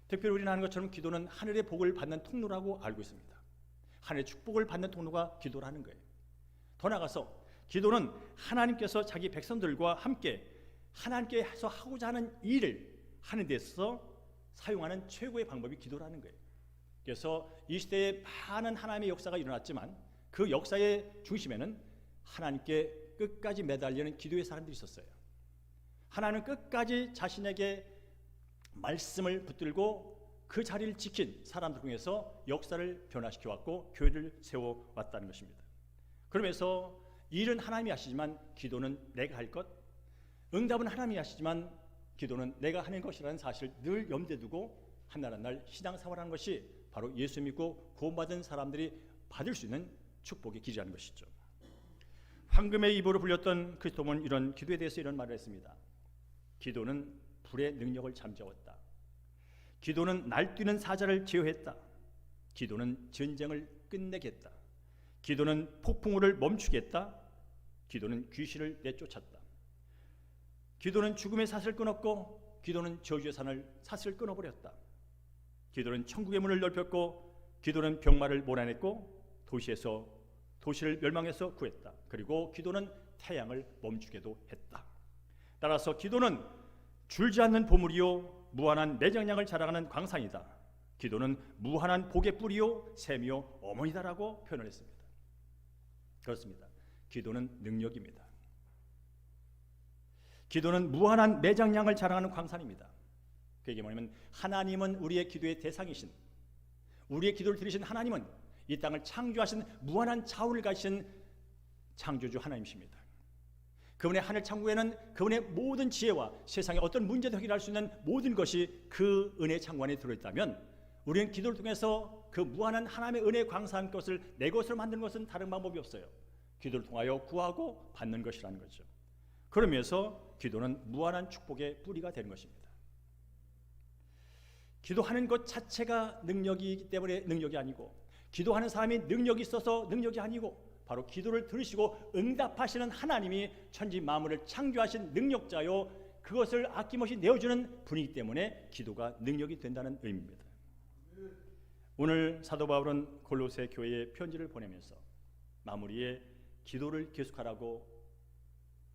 특별히 우리는 아는 것처럼 기도는 하늘의 복을 받는 통로라고 알고 있습니다. 하늘의 축복을 받는 통로가 기도라는 거예요. 더 나아가서 기도는 하나님께서 자기 백성들과 함께 하나님께서 하고자 하는 일을 하는 데 있어서 사용하는 최고의 방법이 기도라는 거예요. 그래서 이 시대에 많은 하나님의 역사가 일어났지만 그 역사의 중심에는 하나님께 끝까지 매달리는 기도의 사람들이 있었어요. 하나님은 끝까지 자신에게 말씀을 붙들고 그 자리를 지킨 사람들 중에서 역사를 변화시켜 왔고 교회를 세워 왔다는 것입니다. 그러면서 일은 하나님이 하시지만 기도는 내가 할 것, 응답은 하나님이 하시지만 기도는 내가 하는 것이라는 사실을 늘 염두에 두고 한 날 한 날 신앙생활하는 것이 바로 예수 믿고 구원받은 사람들이 받을 수 있는 축복의 길이라는 것이죠. 황금의 입으로 불렸던 그리스도는 이런 기도에 대해서 이런 말을 했습니다. 기도는 불의 능력을 잠재웠다. 기도는 날뛰는 사자를 제어했다. 기도는 전쟁을 끝내겠다. 기도는 폭풍우를 멈추겠다. 기도는 귀신을 내쫓았다. 기도는 죽음의 사슬을 끊었고 기도는 저주의 사슬을 끊어버렸다. 기도는 천국의 문을 넓혔고 기도는 병마를 몰아냈고 도시를 멸망해서 구했다. 그리고 기도는 태양을 멈추게도 했다. 따라서 기도는 줄지 않는 보물이요 무한한 내장량을 자랑하는 광산이다. 기도는 무한한 복의 뿌리요 샘이요 어머니다라고 표현을 했습니다. 그렇습니다. 기도는 능력입니다. 기도는 무한한 내장량을 자랑하는 광산입니다. 그게 뭐냐면 하나님은 우리의 기도의 대상이신, 우리의 기도를 들으신 하나님은 이 땅을 창조하신 무한한 자원을 가지신 창조주 하나님이십니다. 그분의 하늘 창고에는 그분의 모든 지혜와 세상의 어떤 문제도 해결할 수 있는 모든 것이 그 은혜 창고 안에 들어있다면 우리는 기도를 통해서 그 무한한 하나님의 은혜 광산한 것을 내 것으로 만드는 것은 다른 방법이 없어요. 기도를 통하여 구하고 받는 것이라는 거죠. 그러면서 기도는 무한한 축복의 뿌리가 되는 것입니다. 기도하는 것 자체가 능력이기 때문에 능력이 아니고, 기도하는 사람이 능력이 있어서 능력이 아니고, 바로 기도를 들으시고 응답하시는 하나님이 천지 만물을 창조하신 능력자요, 그것을 아낌없이 내어주는 분이기 때문에 기도가 능력이 된다는 의미입니다. 오늘 사도 바울은 골로새 교회에 편지를 보내면서 마무리에 기도를 계속하라고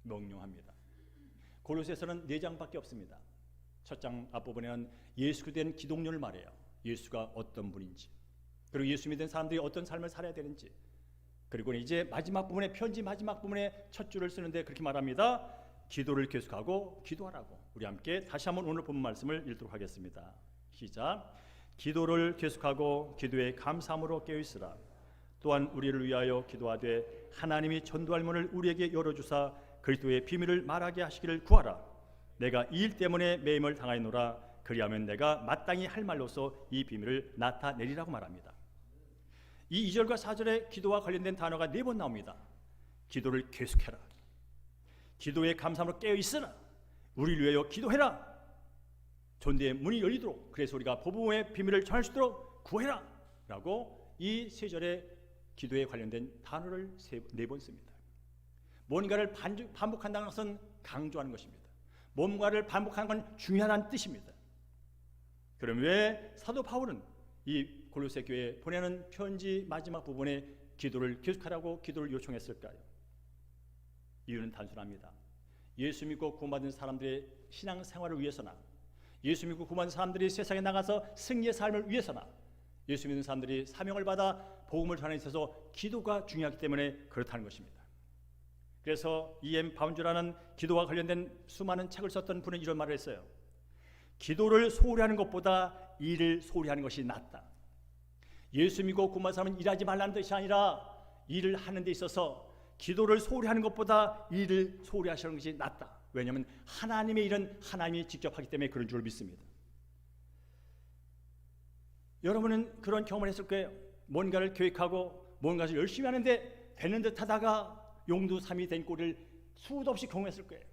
명령합니다. 골로새서는 4장밖에 없습니다. 첫 장 앞부분에는 예수 그리스도에 대한 기독론을 말해요. 예수가 어떤 분인지, 그리고 예수 믿는 사람들이 어떤 삶을 살아야 되는지, 그리고 이제 마지막 부분에, 편지 마지막 부분에 첫 줄을 쓰는데 그렇게 말합니다. 기도를 계속하고 기도하라고. 우리 함께 다시 한번 오늘 본 말씀을 읽도록 하겠습니다. 시작. 기도를 계속하고 기도에 감사함으로 깨어있으라. 또한 우리를 위하여 기도하되 하나님이 전도할 문을 우리에게 열어주사 그리스도의 비밀을 말하게 하시기를 구하라. 내가 이 일 때문에 매임을 당하노라. 그리하면 내가 마땅히 할 말로서 이 비밀을 나타내리라고 말합니다. 이 2절과 4절에 기도와 관련된 단어가 4번 나옵니다. 기도를 계속해라. 기도에 감사함으로 깨어있으라. 우리를 위하여 기도해라. 전도의 문이 열리도록, 그래서 우리가 복음의 비밀을 전할 수 있도록 구해라 라고 이 3절의 기도에 관련된 단어를 4번 씁니다. 뭔가를 반복한다는 것은 강조하는 것입니다. 뭔가를 반복하는 건 중요하다는 뜻입니다. 그럼 왜 사도 바울은 이 골로새 교회에 보내는 편지 마지막 부분에 기도를 계속하라고 기도를 요청했을까요? 이유는 단순합니다. 예수 믿고 구원받은 사람들의 신앙생활을 위해서나, 예수 믿고 구원받은 사람들이 세상에 나가서 승리의 삶을 위해서나, 예수 믿는 사람들이 사명을 받아 복음을 전하는 데 있어서 기도가 중요하기 때문에 그렇다는 것입니다. 그래서 E.M. 바운즈라는 기도와 관련된 수많은 책을 썼던 분은 이런 말을 했어요. 기도를 소홀히 하는 것보다 일을 소홀히 하는 것이 낫다. 예수 믿고 구원받은 사람은 일하지 말라는 뜻이 아니라 일을 하는 데 있어서 기도를 소홀히 하는 것보다 일을 소홀히 하시는 것이 낫다. 왜냐하면 하나님의 일은 하나님이 직접 하기 때문에 그런 줄 믿습니다. 여러분은 그런 경험을 했을 거예요. 뭔가를 계획하고 뭔가를 열심히 하는데 되는 듯 하다가 용두삼이 된 꼴을 수도 없이 경험했을 거예요.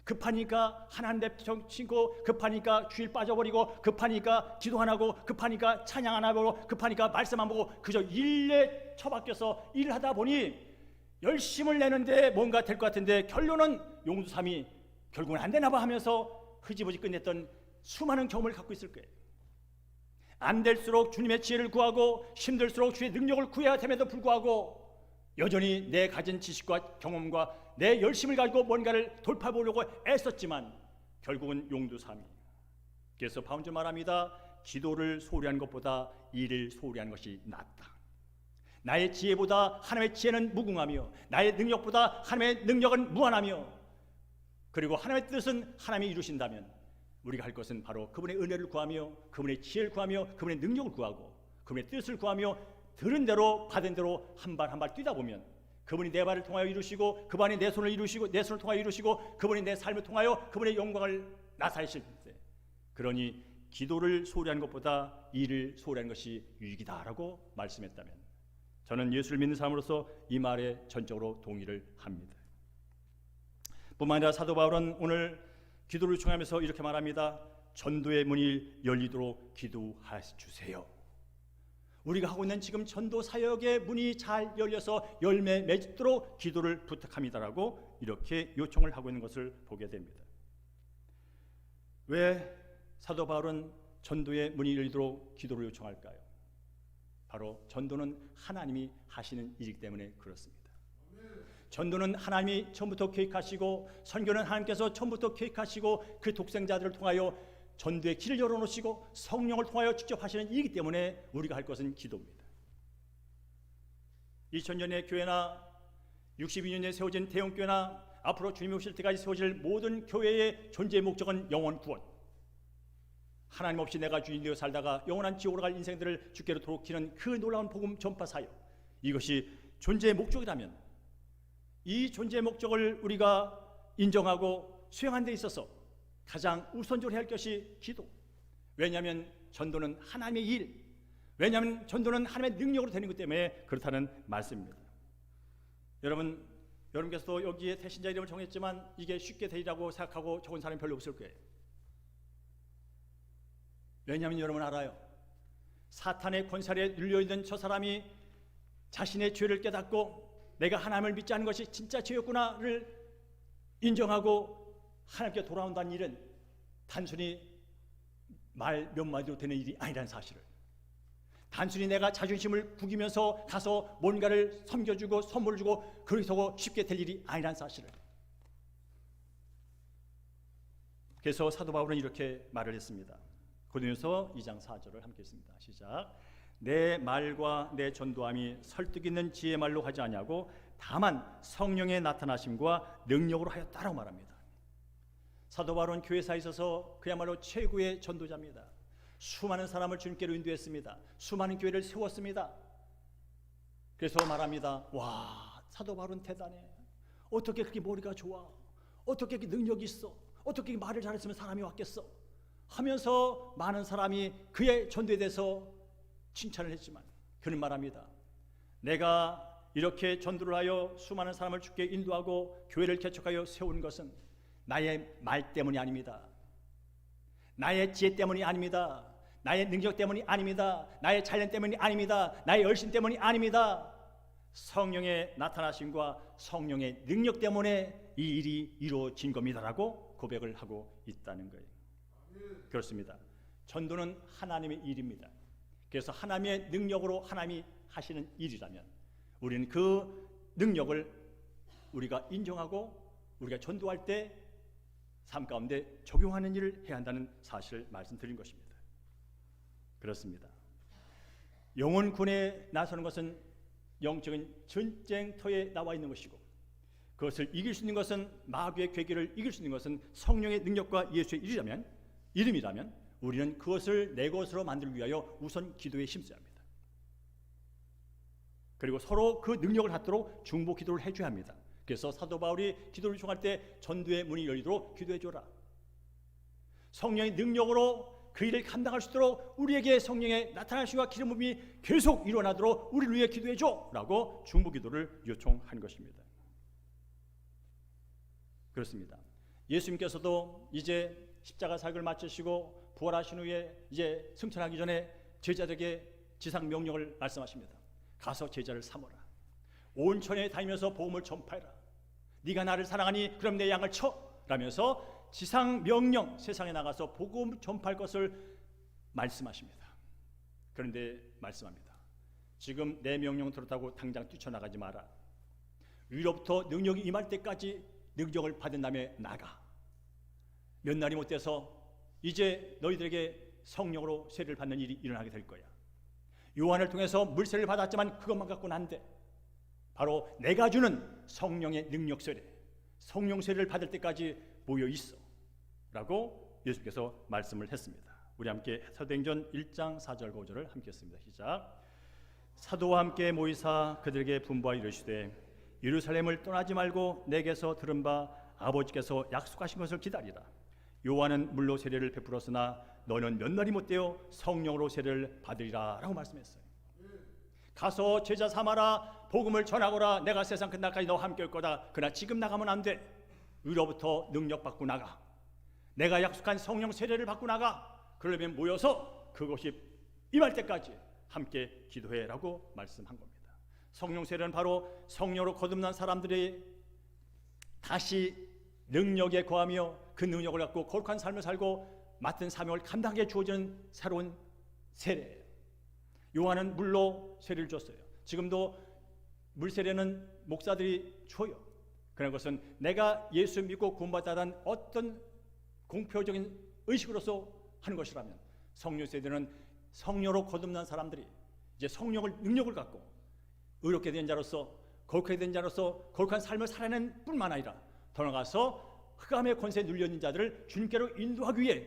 급하니까 하나님 내 친구, 급하니까 주일 빠져버리고, 급하니까 기도 안 하고, 급하니까 찬양 안 하고, 급하니까 말씀 안 보고 그저 일에 처박혀서 일을 하다 보니 열심을 내는데 뭔가 될 것 같은데 결론은 용두삼이 결국은 안 되나 봐 하면서 흐지부지 끝냈던 수많은 경험을 갖고 있을 거예요. 안 될수록 주님의 지혜를 구하고 힘들수록 주의 능력을 구해야 됨에도 불구하고 여전히 내 가진 지식과 경험과 내 열심을 가지고 뭔가를 돌파해 보려고 애썼지만 결국은 용두삼이. 그래서 바울은 말합니다. 기도를 소홀히 하는 것보다 일을 소홀히 하는 것이 낫다. 나의 지혜보다 하나님의 지혜는 무궁하며 나의 능력보다 하나님의 능력은 무한하며 그리고 하나님의 뜻은 하나님이 이루신다면 우리가 할 것은 바로 그분의 은혜를 구하며 그분의 지혜를 구하며 그분의 능력을 구하고 그분의 뜻을 구하며 들은 대로 받은 대로 한 발 한 발 뛰다 보면 그분이 내 발을 통하여 이루시고 그분이 내 손을 이루시고 내 손을 통하여 이루시고 그분이 내 삶을 통하여 그분의 영광을 나타내실 때 그러니 기도를 소홀히 하는 것보다 일을 소홀히 하는 것이 유익이다라고 말씀했다면 저는 예수를 믿는 사람으로서 이 말에 전적으로 동의를 합니다. 뿐만 아니라 사도 바울은 오늘 기도를 요청하면서 이렇게 말합니다. 전도의 문이 열리도록 기도해 주세요. 우리가 하고 있는 지금 전도 사역의 문이 잘 열려서 열매 맺도록 기도를 부탁합니다라고 이렇게 요청을 하고 있는 것을 보게 됩니다. 왜 사도 바울은 전도의 문이 열리도록 기도를 요청할까요? 바로 전도는 하나님이 하시는 일이기 때문에 그렇습니다. 전도는 하나님이 처음부터 계획하시고 선교는 하나님께서 처음부터 계획하시고 그 독생자들을 통하여 전도의 길을 열어놓으시고 성령을 통하여 직접 하시는 일이기 때문에 우리가 할 것은 기도입니다. 2000년의 교회나 62년에 세워진 대형교회나 앞으로 주님이 오실 때까지 세워질 모든 교회의 존재의 목적은 영혼 구원. 하나님 없이 내가 주인 되어 살다가 영원한 지옥으로 갈 인생들을 주께로 돌이키는 그 놀라운 복음 전파 사역, 이것이 존재의 목적이라면 이 존재의 목적을 우리가 인정하고 수행하는 데 있어서 가장 우선적으로 해야 할 것이 기도. 왜냐하면 전도는 하나님의 일, 왜냐하면 전도는 하나님의 능력으로 되는 것 때문에 그렇다는 말씀입니다. 여러분께서도 여기에 대신자 이름을 정했지만 이게 쉽게 되리라고 생각하고 적은 사람이 별로 없을 거예요. 왜냐하면 여러분 알아요. 사탄의 권세에 눌려있는 저 사람이 자신의 죄를 깨닫고 내가 하나님을 믿지 않은 것이 진짜 죄였구나를 인정하고 하나님께 돌아온다는 일은 단순히 말 몇 마디로 되는 일이 아니라는 사실을, 단순히 내가 자존심을 구기면서 가서 뭔가를 섬겨주고 선물을 주고 그러고 쉽게 될 일이 아니라는 사실을. 그래서 사도 바울은 이렇게 말을 했습니다. 고린도서 2장 4절을 함께 읽습니다. 시작. 내 말과 내 전도함이 설득 있는 지혜의 말로 하지 아니하고 다만 성령의 나타나심과 능력으로 하였다라고 말합니다. 사도 바울은 교회사에 있어서 그야말로 최고의 전도자입니다. 수많은 사람을 주님께로 인도했습니다. 수많은 교회를 세웠습니다. 그래서 말합니다. 와, 사도 바울은 대단해. 어떻게 그렇게 머리가 좋아? 어떻게 그렇게 능력이 있어? 어떻게 말을 잘했으면 사람이 왔겠어? 하면서 많은 사람이 그의 전도에 대해서 칭찬을 했지만 그는 말합니다. 내가 이렇게 전도를 하여 수많은 사람을 주께 인도하고 교회를 개척하여 세운 것은 나의 말 때문이 아닙니다. 나의 지혜 때문이 아닙니다. 나의 능력 때문이 아닙니다. 나의 잘난 때문이 아닙니다. 나의 열심 때문이 아닙니다. 성령의 나타나심과 성령의 능력 때문에 이 일이 이루어진 겁니다라고 고백을 하고 있다는 거예요. 그렇습니다. 전도는 하나님의 일입니다. 그래서 하나님의 능력으로 하나님이 하시는 일이라면 우리는 그 능력을 우리가 인정하고 우리가 전도할 때 삶 가운데 적용하는 일을 해야 한다는 사실을 말씀드린 것입니다. 그렇습니다. 영혼군에 나서는 것은 영적인 전쟁터에 나와 있는 것이고 그것을 이길 수 있는 것은 마귀의 괴계를 이길 수 있는 것은 성령의 능력과 예수의 이름이라면 우리는 그것을 내 것으로 만들기 위하여 우선 기도에 힘써야 합니다. 그리고 서로 그 능력을 갖도록 중보 기도를 해줘야 합니다. 그래서 사도 바울이 기도를 요청할 때 전도의 문이 열리도록 기도해줘라. 성령의 능력으로 그 일을 감당할 수 있도록 우리에게 성령의 나타나심과 기름 부음이 계속 일어나도록 우리를 위해 기도해줘 라고 중보 기도를 요청한 것입니다. 그렇습니다. 예수님께서도 이제 십자가 사역을 마치시고 부활하신 후에 이제 승천하기 전에 제자들에게 지상 명령을 말씀하십니다. 가서 제자를 삼어라. 온 천에 다니면서 복음을 전파해라. 네가 나를 사랑하니 그럼 내 양을 쳐 라면서 지상 명령, 세상에 나가서 복음 전파할 것을 말씀하십니다. 그런데 말씀합니다. 지금 내 명령 들었다고 당장 뛰쳐나가지 마라. 위로부터 능력이 임할 때까지 능력을 받은 다음에 나가. 몇 날이 못 돼서 이제 너희들에게 성령으로 세례를 받는 일이 일어나게 될 거야. 요한을 통해서 물세례를 받았지만 그것만 갖고는 안 돼. 바로 내가 주는 성령의 능력 세례, 성령 세례를 받을 때까지 모여 있어 라고 예수께서 말씀을 했습니다. 우리 함께 사도행전 1장 4절 5절을 함께 했습니다. 시작. 사도와 함께 모이사 그들에게 분부하여 이르시되 예루살렘을 떠나지 말고 내게서 들은 바 아버지께서 약속하신 것을 기다리라. 요한은 물로 세례를 베풀었으나 너는 몇 날이 못되어 성령으로 세례를 받으리라 라고 말씀했어요. 가서 제자 삼아라. 복음을 전하거라. 내가 세상 끝날까지 너와 함께 올 거다. 그러나 지금 나가면 안 돼. 위로부터 능력 받고 나가. 내가 약속한 성령 세례를 받고 나가. 그러면 모여서 그것이 임할 때까지 함께 기도해라고 말씀한 겁니다. 성령 세례는 바로 성령으로 거듭난 사람들이 다시 능력에 거하며 그 능력을 갖고 거룩한 삶을 살고 맡은 사명을 감당하게 주어지는 새로운 세례예요. 요한은 물로 세례를 줬어요. 지금도 물 세례는 목사들이 줘요. 그런 것은 내가 예수 믿고 구원받았다는 어떤 공표적인 의식으로서 하는 것이라면, 성령 세례는 성령으로 거듭난 사람들이 이제 성령을 능력을 갖고 의롭게 된 자로서 거룩하게 된 자로서 거룩한 삶을 살아내는 뿐만 아니라 더 나아가서 흑암의 권세에 눌려있는 자들을 주님께로 인도하기 위해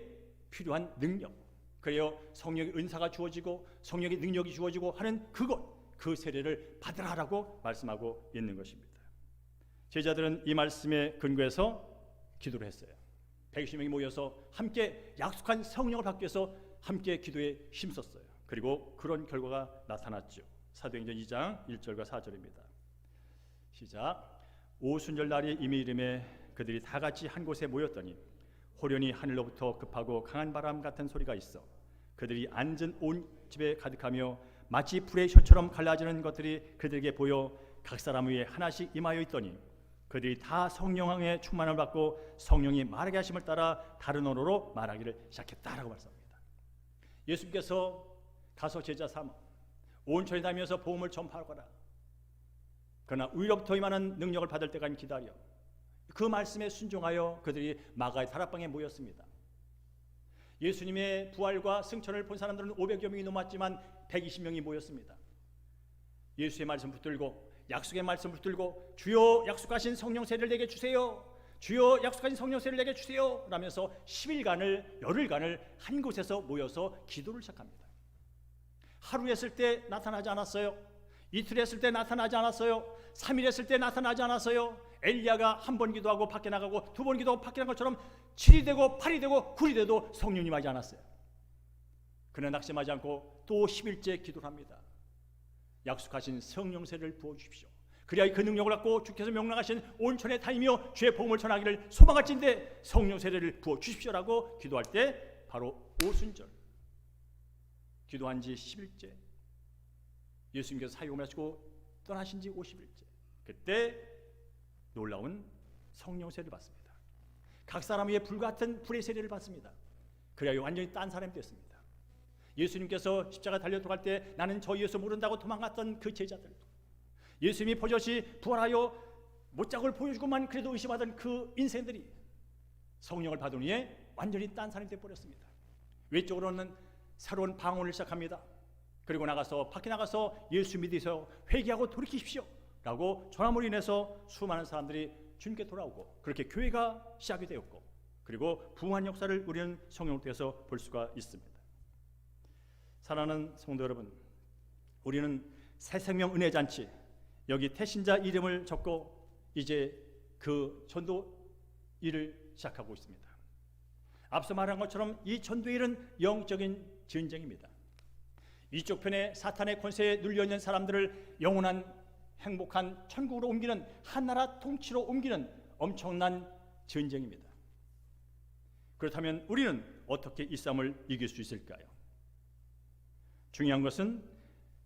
필요한 능력, 그래요 성령의 은사가 주어지고 성령의 능력이 주어지고 하는 그 세례를 받으라라고 말씀하고 있는 것입니다. 제자들은 이 말씀에 근거해서 기도를 했어요. 120명이 모여서 함께 약속한 성령을 받기 위해서 함께 기도에 힘썼어요. 그리고 그런 결과가 나타났죠. 사도행전 2장 1절과 4절입니다. 시작. 오순절 날이 이미 이름에 그들이 다 같이 한 곳에 모였더니 호련히 하늘로부터 급하고 강한 바람 같은 소리가 있어 그들이 앉은 온 집에 가득하며 마치 불의 혀처럼 갈라지는 것들이 그들에게 보여 각 사람 위에 하나씩 임하여 있더니 그들이 다 성령의 충만을 받고 성령이 말하게 하심을 따라 다른 언어로 말하기를 시작했다라고 말씀합니다. 예수님께서 가서 제자 삼아 온천에 다니면서 복음을 전파하거라. 그러나 위로부터 임하는 능력을 받을 때까지 기다려. 그 말씀에 순종하여 그들이 마가의 다락방에 모였습니다. 예수님의 부활과 승천을 본 사람들은 500여 명이 넘었지만 120명이 모였습니다. 예수의 말씀 붙들고 약속의 말씀 붙들고 주여 약속하신 성령 세례를 내게 주세요. 주여 약속하신 성령 세례를 내게 주세요. 라면서 10일간을 열흘간을 한 곳에서 모여서 기도를 시작합니다. 하루 했을 때 나타나지 않았어요. 이틀 했을 때 나타나지 않았어요. 3일 했을 때 나타나지 않았어요. 엘리야가 한 번 기도하고 밖에 나가고 두 번 기도하고 밖에 나간 것처럼 7이 되고 8이 되고 9이 돼도 성령님 하지 않았어요. 그는 낙심하지 않고 또 10일째 기도를 합니다. 약속하신 성령 세례를 부어주십시오. 그래야 그 능력을 갖고 주께서 명령하신 온천에 다니며 주의 복음을 전하기를 소망할진대 성령 세례를 부어주십시오라고 기도할 때 바로 오순절 기도한 지 10일째 예수님께서 사역을 하시고 떠나신 지 50일째 그때 놀라운 성령 세례를 받습니다. 각 사람 위에 불같은 불의 세례를 받습니다. 그래야 완전히 딴 사람이 됐습니다. 예수님께서 십자가 달려 들어갈 때 나는 저 예수 모른다고 도망갔던 그 제자들, 예수님이 버젓이 부활하여 못작을 보여주고만 그래도 의심하던 그 인생들이 성령을 받은 후에 완전히 딴 사람이 되어버렸습니다. 외적으로는 새로운 방언을 시작합니다. 그리고 나가서 밖에 나가서 예수 믿으세요 회개하고 돌이키십시오 라고 전함으로 인해서 수많은 사람들이 주님께 돌아오고 그렇게 교회가 시작이 되었고 그리고 부흥한 역사를 우리는 성령을 통해서 볼 수가 있습니다. 사랑하는 성도 여러분, 우리는 새생명 은혜잔치 여기 태신자 이름을 적고 이제 그 전도 일을 시작하고 있습니다. 앞서 말한 것처럼 이 전도 일은 영적인 전쟁입니다. 이쪽 편에 사탄의 권세에 눌려있는 사람들을 영원한 행복한 천국으로 옮기는 한나라 통치로 옮기는 엄청난 전쟁입니다. 그렇다면 우리는 어떻게 이 싸움을 이길 수 있을까요? 중요한 것은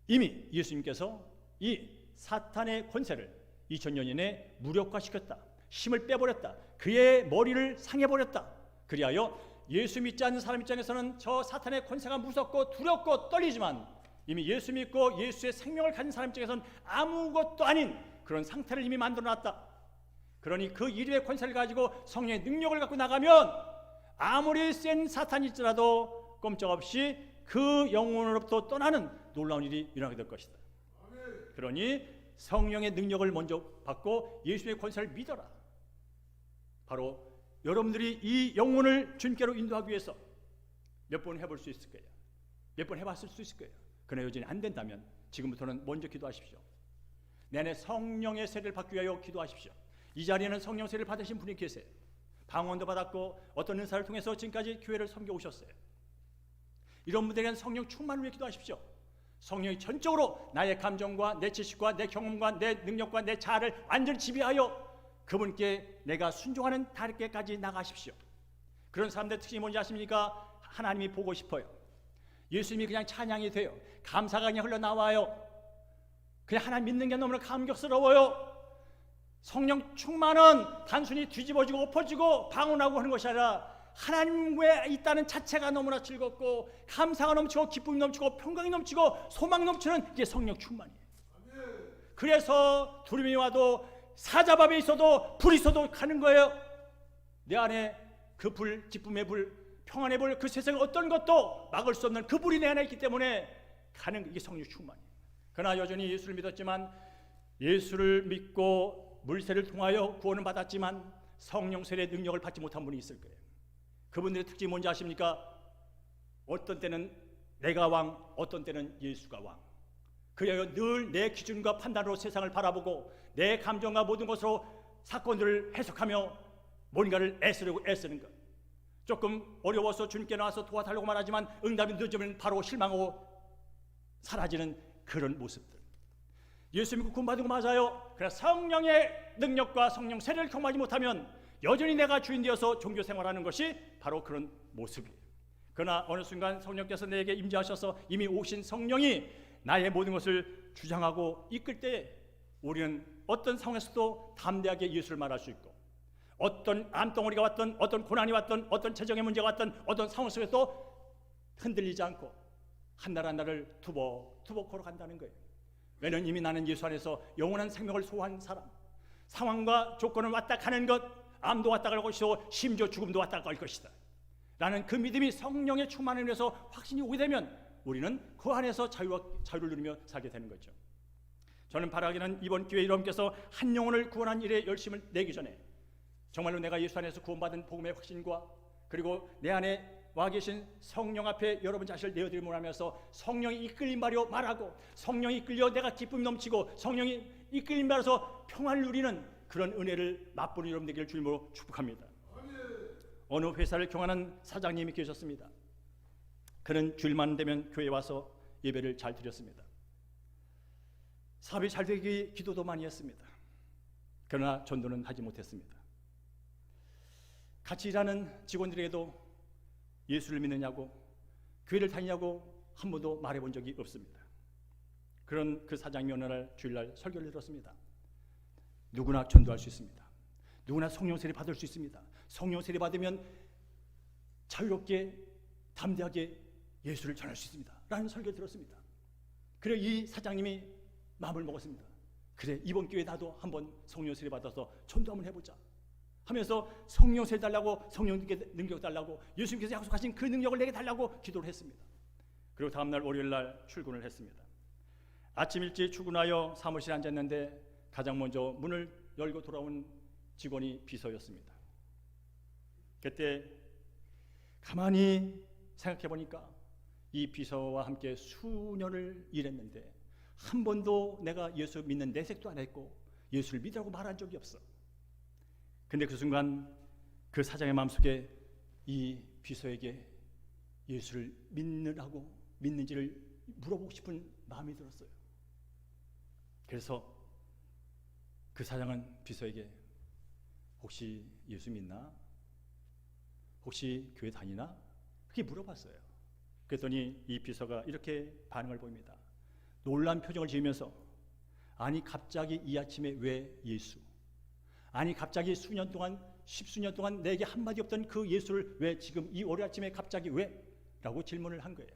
이미 예수님께서 이 사탄의 권세를 2000년 이내 무력화시켰다, 힘을 빼버렸다. 그의 머리를 상해버렸다. 그리하여 예수 믿지 않는 사람 입장에서는 저 사탄의 권세가 무섭고 두렵고 떨리지만 이미 예수 믿고 예수의 생명을 가진 사람 입장에서는 아무것도 아닌 그런 상태를 이미 만들어놨다. 그러니 그 이름의 권세를 가지고 성령의 능력을 갖고 나가면 아무리 센 사탄일지라도 꼼짝없이 그 영혼으로부터 떠나는 놀라운 일이 일어나게 될 것이다. 그러니 성령의 능력을 먼저 받고 예수의 권세를 믿어라. 바로 여러분들이 이 영혼을 주님께로 인도하기 위해서 몇 번 해볼 수 있을 거예요. 몇 번 해봤을 수 있을 거예요. 그러나 여전히 안 된다면 지금부터는 먼저 기도하십시오. 내 안에 성령의 세례를 받기 위하여 기도하십시오. 이 자리에는 성령 세례를 받으신 분이 계세요. 방언도 받았고 어떤 은사를 통해서 지금까지 교회를 섬겨오셨어요. 이런 분들에게는 성령 충만을 위해 기도하십시오. 성령이 전적으로 나의 감정과 내 지식과 내 경험과 내 능력과 내 자아를 완전히 지배하여 그분께 내가 순종하는 달께까지 나가십시오. 그런 사람들의 특징이 뭔지 아십니까? 하나님이 보고 싶어요. 예수님이 그냥 찬양이 돼요. 감사가 그냥 흘러나와요. 그냥 하나님 믿는 게 너무나 감격스러워요. 성령 충만은 단순히 뒤집어지고 엎어지고 방언하고 하는 것이 아니라 하나님에 있다는 자체가 너무나 즐겁고 감사가 넘치고 기쁨이 넘치고 평강이 넘치고 소망이 넘치는 이게 성령 충만이에요. 그래서 두려움이 와도 사자밥에 있어도 불이 있어도 가는 거예요. 내 안에 그 불, 기쁨의 불, 평안의 불, 그 세상의 어떤 것도 막을 수 없는 그 불이 내 안에 있기 때문에 가는 이게 성령 충만이에요. 그러나 여전히 예수를 믿었지만 예수를 믿고 물세를 통하여 구원을 받았지만 성령 세례의 능력을 받지 못한 분이 있을 거예요. 그분들의 특징이 뭔지 아십니까? 어떤 때는 내가 왕, 어떤 때는 예수가 왕. 그래야 늘 내 기준과 판단으로 세상을 바라보고 내 감정과 모든 것으로 사건들을 해석하며 뭔가를 애쓰는 것. 조금 어려워서 주님께 나와서 도와달라고 말하지만 응답이 늦으면 바로 실망하고 사라지는 그런 모습들. 예수 믿고 구원받은 거 맞아요. 그러나 성령의 능력과 성령 세례를 경험하지 못하면 여전히 내가 주인 되어서 종교 생활하는 것이 바로 그런 모습이에요. 그러나 어느 순간 성령께서 내게 임재하셔서 이미 오신 성령이 나의 모든 것을 주장하고 이끌 때 우리는 어떤 상황에서도 담대하게 예수를 말할 수 있고 어떤 암덩어리가 왔던 어떤 고난이 왔던 어떤 재정의 문제가 왔던 어떤 상황 속에서도 흔들리지 않고 한 날 한 날을 투벅투벅 걸어간다는 거예요. 왜냐하면 이미 나는 예수 안에서 영원한 생명을 소유한 사람, 상황과 조건을 왔다 가는 것, 암도 왔다 갈 것이고 심지어 죽음도 왔다 갈 것이다 라는 그 믿음이 성령의 충만을 위해서 확신이 오게 되면 우리는 그 안에서 자유를 누리며 살게 되는 거죠. 저는 바라기는 이번 기회에 여러분께서 한 영혼을 구원한 일에 열심을 내기 전에 정말로 내가 예수 안에서 구원받은 복음의 확신과 그리고 내 안에 와 계신 성령 앞에 여러분 자신을 내어드리며 하면서 성령이 이끌린 바로 말하고 성령이 이끌려 내가 기쁨이 넘치고 성령이 이끌린 바로서 평안을 누리는 그런 은혜를 맛보는 여러분 되기를 주님으로 축복합니다. 어느 회사를 경영하는 사장님이 계셨습니다. 그는 주일만 되면 교회에 와서 예배를 잘 드렸습니다. 사업이 잘 되기 기도도 많이 했습니다. 그러나 전도는 하지 못했습니다. 같이 일하는 직원들에게도 예수를 믿느냐고 교회를 다니냐고 한 번도 말해본 적이 없습니다. 그런 그 사장님이 어느 날 주일날 설교를 들었습니다. 누구나 전도할 수 있습니다. 누구나 성령 세례 받을 수 있습니다. 성령 세례 받으면 자유롭게 담대하게 예수를 전할 수 있습니다 라는 설교를 들었습니다. 그래 이 사장님이 마음을 먹었습니다. 그래 이번 기회에 나도 한번 성령 세례 받아서 전도 한번 해보자 하면서 성령 세례 달라고 성령님께 능력 달라고 예수님께서 약속하신 그 능력을 내게 달라고 기도를 했습니다. 그리고 다음날 월요일날 출근을 했습니다. 아침 일찍 출근하여 사무실에 앉았는데 가장 먼저 문을 열고 돌아온 직원이 비서였습니다. 그때 가만히 생각해 보니까 이 비서와 함께 수년을 일했는데 한 번도 내가 예수 믿는 내색도 안 했고 예수를 믿으라고 말한 적이 없어. 근데 그 순간 그 사장의 마음속에 이 비서에게 예수를 믿는지를 물어보고 싶은 마음이 들었어요. 그래서 그 사장은 비서에게 혹시 예수 믿나? 혹시 교회 다니나? 그렇게 물어봤어요. 그랬더니 이 비서가 이렇게 반응을 보입니다. 놀란 표정을 지으면서 아니 갑자기 이 아침에 왜 예수? 아니 갑자기 수년 동안, 십수년 동안 내게 한마디 없던 그 예수를 왜 지금 이 오래 아침에 갑자기 왜? 라고 질문을 한 거예요.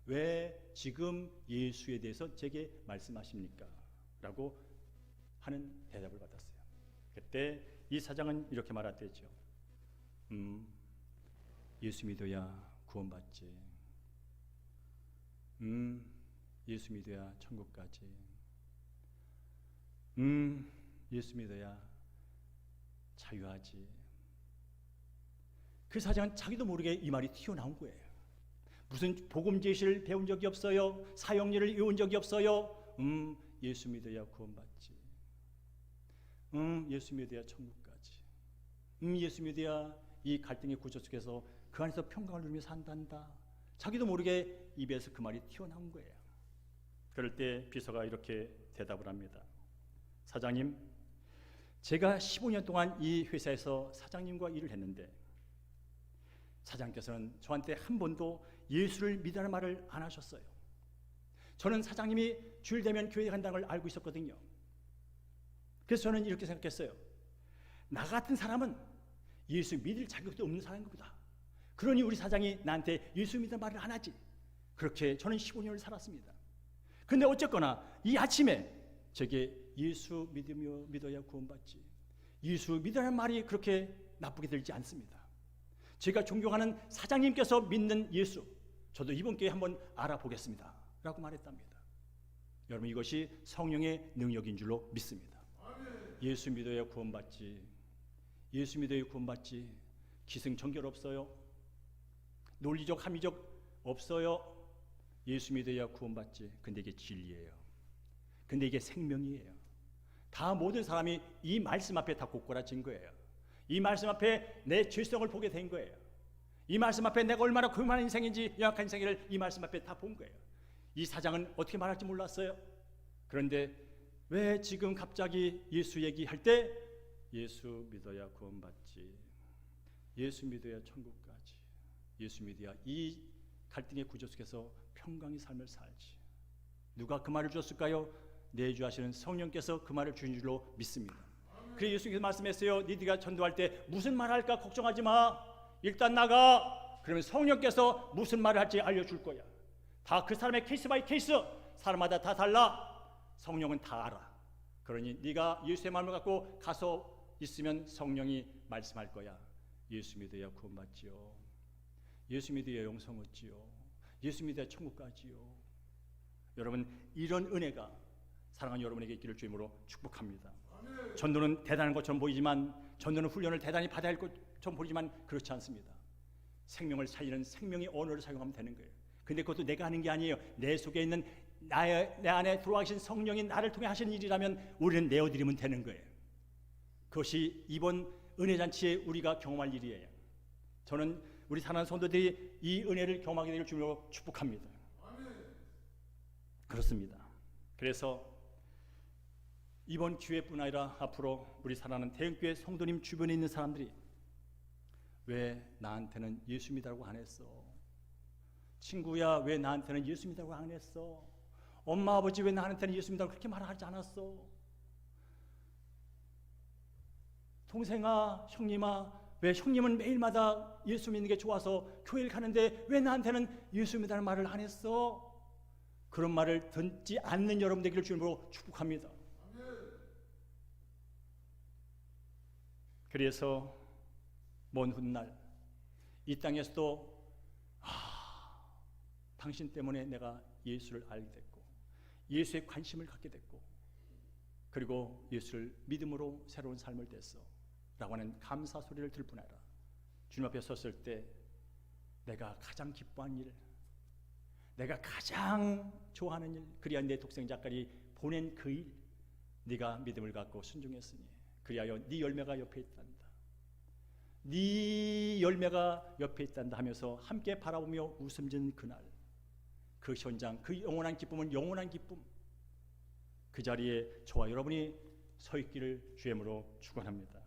왜 지금 예수에 대해서 제게 말씀하십니까? 라고 하는 대답을 받았어요. 그때 이 사장은 이렇게 말했대죠. 예수 믿어야 구원받지. 예수 믿어야 천국 가지. 예수 믿어야 자유하지. 그 사장은 자기도 모르게 이 말이 튀어나온 거예요. 무슨 복음 제시를 배운 적이 없어요. 사역일을 외운 적이 없어요. 예수 믿어야 구원받지. 예수 믿어야 천국 가지. 예수 믿어야 이 갈등의 구조 속에서 그 안에서 평강을 누리며 산단다. 자기도 모르게 입에서 그 말이 튀어나온 거예요. 그럴 때 비서가 이렇게 대답을 합니다. 사장님, 제가 15년 동안 이 회사에서 사장님과 일을 했는데 사장님께서는 저한테 한 번도 예수를 믿으라는 말을 안 하셨어요. 저는 사장님이 주일 되면 교회 간다는 걸 알고 있었거든요. 그래서 저는 이렇게 생각했어요. 나 같은 사람은 예수 믿을 자격도 없는 사람인 것보다, 그러니 우리 사장이 나한테 예수 믿으라는 말을 안 하지. 그렇게 저는 15년을 살았습니다. 근데 어쨌거나 이 아침에 제게 예수 믿어야 구원받지, 예수 믿으라는 말이 그렇게 나쁘게 들지 않습니다. 제가 존경하는 사장님께서 믿는 예수, 저도 이번 기회에 한번 알아보겠습니다 라고 말했답니다. 여러분, 이것이 성령의 능력인 줄로 믿습니다. 예수 믿어야 구원받지, 예수 믿어야 구원받지. 기승전결 없어요. 논리적 합리적 없어요. 예수 믿어야 구원받지. 근데 이게 진리예요. 근데 이게 생명이에요. 다 모든 사람이 이 말씀 앞에 다 고꾸라진 거예요. 이 말씀 앞에 내 죄성을 보게 된 거예요. 이 말씀 앞에 내가 얼마나 고만한 인생인지, 연약한 인생을 이 말씀 앞에 다 본 거예요. 이 사장은 어떻게 말할지 몰랐어요. 그런데 왜 지금 갑자기 예수 얘기할 때 예수 믿어야 구원받지, 예수 믿어야 천국 가지, 예수 믿어야 이 갈등의 구조 속에서 평강의 삶을 살지. 누가 그 말을 주었을까요? 내주하시는 성령께서 그 말을 주신 줄로 믿습니다. 그래서 예수님께서 말씀했어요. 너희가 전도할 때 무슨 말 할까 걱정하지 마. 일단 나가. 그러면 성령께서 무슨 말을 할지 알려줄 거야. 다 그 사람의 케이스 바이 케이스, 사람마다 다 달라. 성령은 다 알아. 그러니 네가 예수의 마음을 갖고 가서 있으면 성령이 말씀할 거야. 예수 믿어야 구원받지요. 예수 믿어야 영생 얻지요. 예수 믿어야 천국 가지요. 여러분, 이런 은혜가 사랑하는 여러분에게 있기를 주님으로 축복합니다. 전도는 대단한 것처럼 보이지만, 전도는 훈련을 대단히 받아야 할 것처럼 보이지만 그렇지 않습니다. 생명을 살리는 생명의 언어를 사용하면 되는 거예요. 근데 그것도 내가 하는 게 아니에요. 내 속에 있는 내 안에 들어와 계신 성령이 나를 통해 하시는 일이라면 우리는 내어드리면 되는 거예요. 그것이 이번 은혜잔치에 우리가 경험할 일이에요. 저는 우리 사랑하는 성도들이 이 은혜를 경험하게 되길 주님으로 축복합니다. 그렇습니다. 그래서 이번 기회뿐 아니라 앞으로 우리 사랑하는 대형교회 성도님 주변에 있는 사람들이 왜 나한테는 예수 믿으라고 안 했어? 친구야, 왜 나한테는 예수 믿으라고 안 했어? 엄마 아버지 왜 나한테는 예수 믿으라고 그렇게 말하지 않았어? 동생아, 형님아, 왜 형님은 매일마다 예수 믿는 게 좋아서 교회를 가는데 왜 나한테는 예수 믿으라는 말을 안 했어? 그런 말을 듣지 않는 여러분 되기를 주님으로 축복합니다. 그래서 먼 훗날 이 땅에서도 당신 때문에 내가 예수를 알게 됐고 예수에 관심을 갖게 됐고 그리고 예수를 믿음으로 새로운 삶을 댔어 라고 하는 감사 소리를 들을 뿐 아니라 주님 앞에 섰을 때 내가 가장 기뻐한 일, 내가 가장 좋아하는 일, 그리하여 내 독생자까지 보낸 그 일, 네가 믿음을 갖고 순종했으니 그리하여 네 열매가 옆에 있단다, 네 열매가 옆에 있단다 하면서 함께 바라보며 웃음 짓는 그날, 그 현장, 그 영원한 기쁨은 영원한 기쁨, 그 자리에 저와 여러분이 서 있기를 주님으로 축원합니다.